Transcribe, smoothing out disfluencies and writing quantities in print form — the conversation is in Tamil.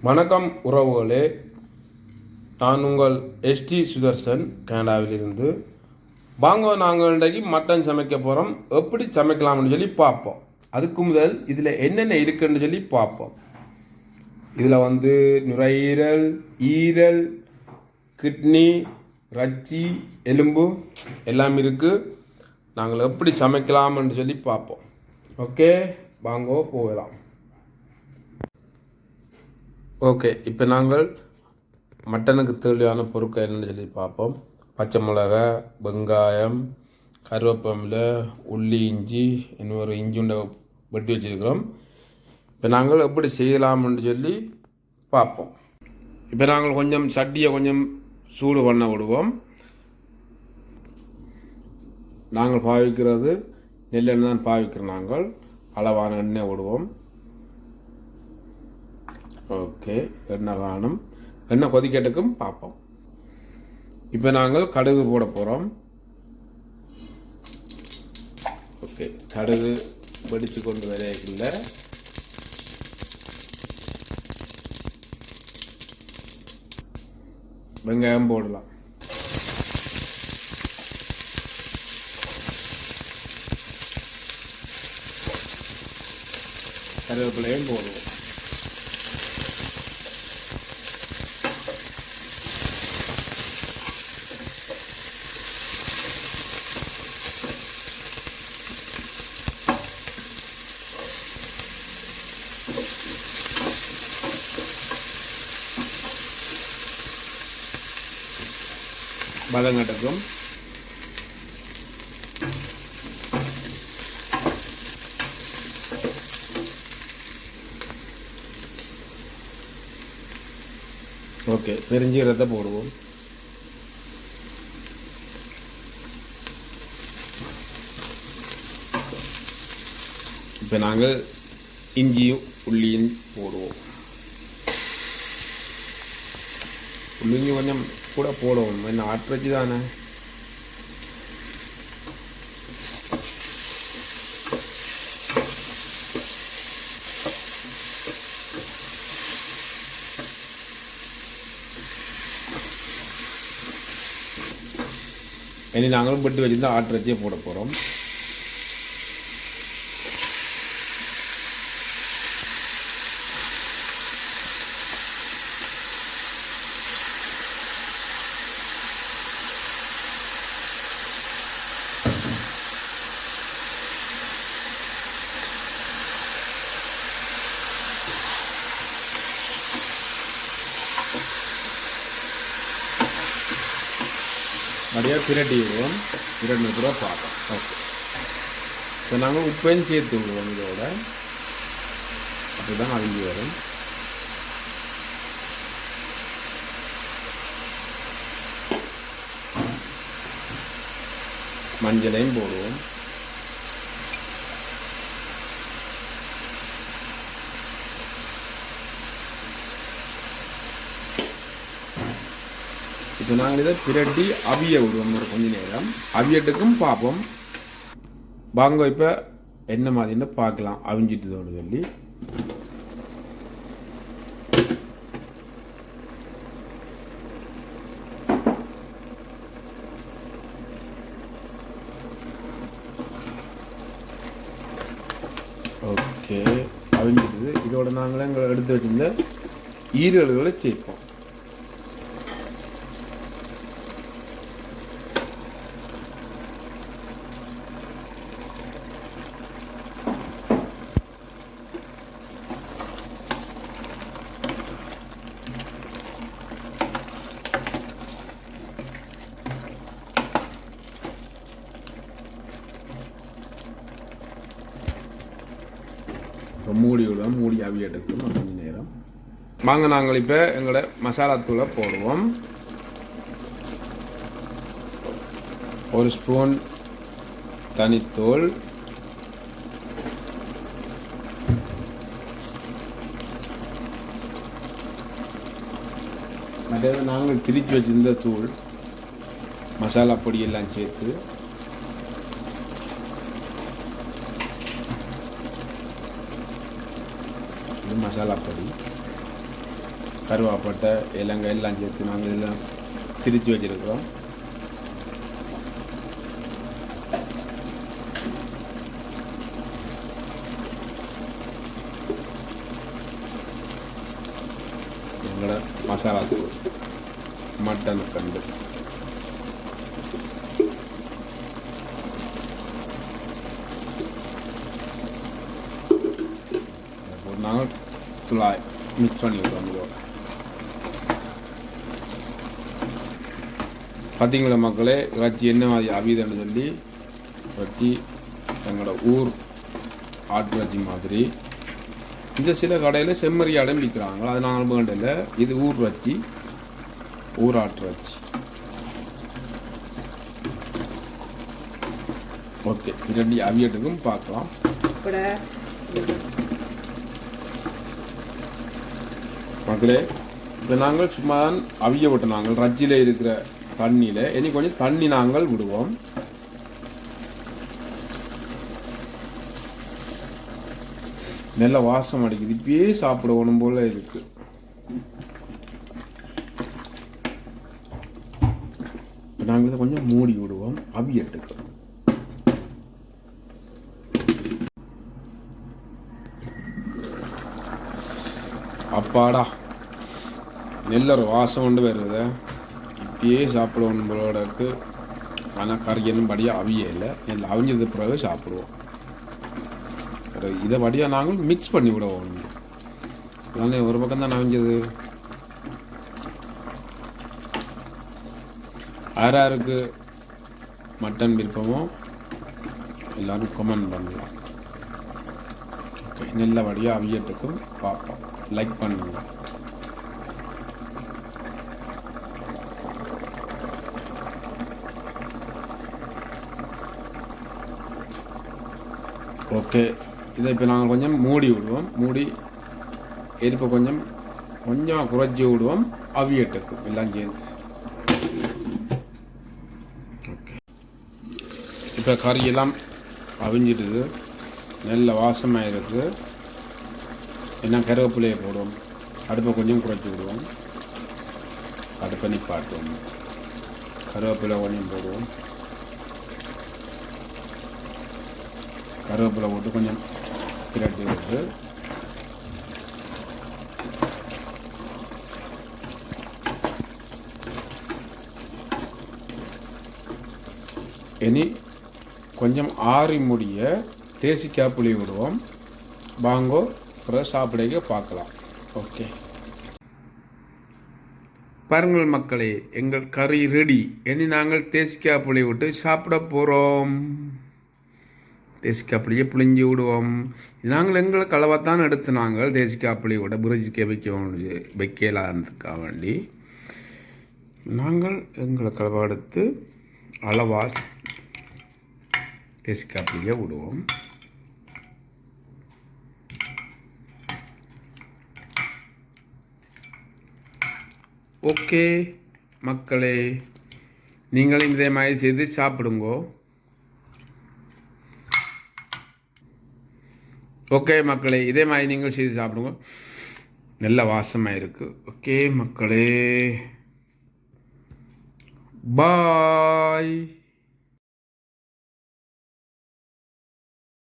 வணக்கம் உறவுகளே, நான் உங்கள் எஸ்டி சுதர்சன் கனடாவிலிருந்து. வாங்க, நாங்கள் இன்றைக்கு மட்டன் சமைக்க போகிறோம். எப்படி சமைக்கலாம்னு சொல்லி பார்ப்போம். அதுக்கு முதல் இதில் என்னென்ன இருக்குன்னு சொல்லி பார்ப்போம். இதில் நுரையீரல், ஈரல், கிட்னி, ரச்சி, எலும்பு எல்லாம் இருக்குது. நாங்கள் எப்படி சமைக்கலாம்னு சொல்லி பார்ப்போம். ஓகே, வாங்க போகலாம். ஓகே, இப்போ நாங்கள் மட்டனுக்கு தேவையான பொருட்கள் என்னென்னு சொல்லி பார்ப்போம். பச்சை மிளகா, வெங்காயம், கருவேப்பிலை, உள்ளி, இஞ்சி, இன்னொரு இஞ்சி உண்டை வெட்டி வச்சுருக்கிறோம். இப்போ நாங்கள் எப்படி செய்யலாம்னு சொல்லி பார்ப்போம். இப்போ நாங்கள் கொஞ்சம் சட்டியை கொஞ்சம் சூடு பண்ண விடுவோம். நாங்கள் பாவிக்கிறது நெல்லெண்ணெய் தான் பாவிக்கிறோம். நாங்கள் அளவான எண்ணெய் விடுவோம். ஓகே, எண்ணெய் காணும். எண்ணெய் கொதிக்கட்டுக்கும் பார்ப்போம். இப்போ நாங்கள் கடுகு போட போகிறோம். ஓகே, கடுகு வெடித்து கொண்டு வரையில வெங்காயம் போடலாம். கருவேப்பிலையும் போடுவோம். வதங்கட்டுக்கும். ஓகே, பெருஞ்சீரகத்தை போடுவோம். இப்போ நாங்கள் இஞ்சியும் உள்ளியும் போடுவோம். உள்ளிங்க கொஞ்சம் கூட போடுவோம். என்ன ஆட்டுறச்சி தானே. இனி நாங்களும் பட்டு வச்சுருந்தா ஆட்டுறச்சியே போட போகிறோம். நிறையா பிரட்டி விடுவோம். 2 ரூபா பார்ப்போம். ஓகே, இப்போ நாங்கள் உப்பையும் சேர்த்து விடுவோம். இதோட அப்படிதான் அழிஞ்சு வரும். மஞ்சளையும் போடுவோம். இப்போ நாங்கள் இதை பிரட்டி அவிய விடுவோம். ஒரு கொஞ்ச நேரம் அவியட்டுக்கும் பார்ப்போம். வாங்க இப்போ என்ன மாதிரின்னு பார்க்கலாம். அவிஞ்சிட்டுதோடு சொல்லி ஓகே, அவிஞ்சிட்டுது. இதோட நாங்கள் எங்களை எடுத்து வச்சிருந்த ஈரல்களை சேர்ப்போம். மூடி விடுவோம். மூடி அவி எடுக்கணும் கொஞ்ச நேரம். வாங்க, நாங்கள் இப்போ எங்களோட மசாலா தூளை போடுவோம். 1 ஸ்பூன் தனித்தூள், மற்றது நாங்கள் திரிச்சு வச்சிருந்த தூள், மசாலா பொடியெல்லாம் சேர்த்து மசாலா பொடி, கருவாப்பட்டை இலங்கை எல்லாம் சேர்த்து நாங்கள் இதெல்லாம் திரித்து வச்சுருக்கிறோம். எங்களோட மசாலா தூள் மட்டன் கண்டு நாங்கள் துளாய் மிக்ஸ் பண்ணி விடுவோம். பார்த்தீங்களா மக்களே, இறைச்சி என்ன மாதிரி அவிதன்னு சொல்லி இறைச்சி எங்களோட ஊர் ஆட்டு இறைச்சி மாதிரி. இந்த சில கடையில் செம்மறி ஆடம் விற்கிறாங்க, அது நாங்கள் வேண்டில்லை. இது ஊர் இறைச்சி, ஊர் ஆட்டு இறைச்சி. ஓகே, இரண்டு அவியட்டுக்கும் பார்க்கலாம். மக்களே, இப்போ நாங்கள் சும்மா அவிய விட்டு நாங்கள் ரஜ்ஜியில் இருக்கிற தண்ணியில் இனி கொஞ்சம் தண்ணி நாங்கள் விடுவோம். நல்ல வாசம் அடிக்குது, இப்பயே சாப்பிடணும் போல இருக்கு. நாங்கள் இதை கொஞ்சம் மூடி விடுவோம் அவியட்டுக்கு. அப்பாடா, நல்ல ஒரு வாசம் கொண்டு வருது. இப்பயே சாப்பிடுவோம் போலோடக்கு. ஆனால் கறியனும் படியாக அவிய இல்லை, நெல் அவிஞ்சது பிறகு சாப்பிடுவோம். இதை படியாக நாங்கள் மிக்ஸ் பண்ணி விடுவோம். அதனால ஒரு பக்கம் தான் அவிஞ்சது. யாருக்கு மட்டன் விருப்பமோ எல்லோரும் கமெண்ட் பண்ணலாம். ஓகே, நல்லபடியாக அவியட்டுக்கும் பார்ப்போம். லைக் பண்ணுங்க. ஓகே, இதை இப்போ நாங்கள் கொஞ்சம் மூடி விடுவோம். மூடி எரிப்பை கொஞ்சம் கொஞ்சம் குறைச்சி விடுவோம் அவியட்டுக்கு எல்லாம் சேர்ந்து. ஓகே, இப்போ கறியெல்லாம் அவிஞ்சிடுது, நல்ல வாசமாக இருக்குது. என்ன கருவேப்பிலையை போடுவோம். அடுப்பை கொஞ்சம் குறைச்சி விடுவோம். அடுப்பை நிப்பாட்டுவோம். கருவேப்பிலை கொஞ்சம் போடுவோம். கருவேப்பிலை போட்டு கொஞ்சம் பிரட்டி விட்டு இனி கொஞ்சம் ஆறி முடிய தேசிக்காய் புளி விடுவோம். வாங்கோ அப்புறம் சாப்பிட பார்க்கலாம். ஓகே, பாருங்கள் மக்களே, எங்கள் கறி ரெடி. இனி நாங்கள் தேசிக்காய் புளி விட்டு சாப்பிட போகிறோம். தேசிக்காய் புளியை புளிஞ்சி விடுவோம். நாங்கள் எங்களை களவாத்தான் எடுத்து நாங்கள் தேசிக்காய் புளி விட புரிஜிக்க வைக்கலான்றதுக்காக வேண்டி நாங்கள் எங்களை களவா எடுத்து அளவா தேசிக்காய் புளியை விடுவோம். ஓகே மக்களே, நீங்களும் இதே மாதிரி செய்து சாப்பிடுங்கோ. ஓகே மக்களே, இதே மாதிரி நீங்கள் செய்து சாப்பிடுங்க, நல்ல வாசமாக இருக்குது. ஓகே மக்களே, பாய்.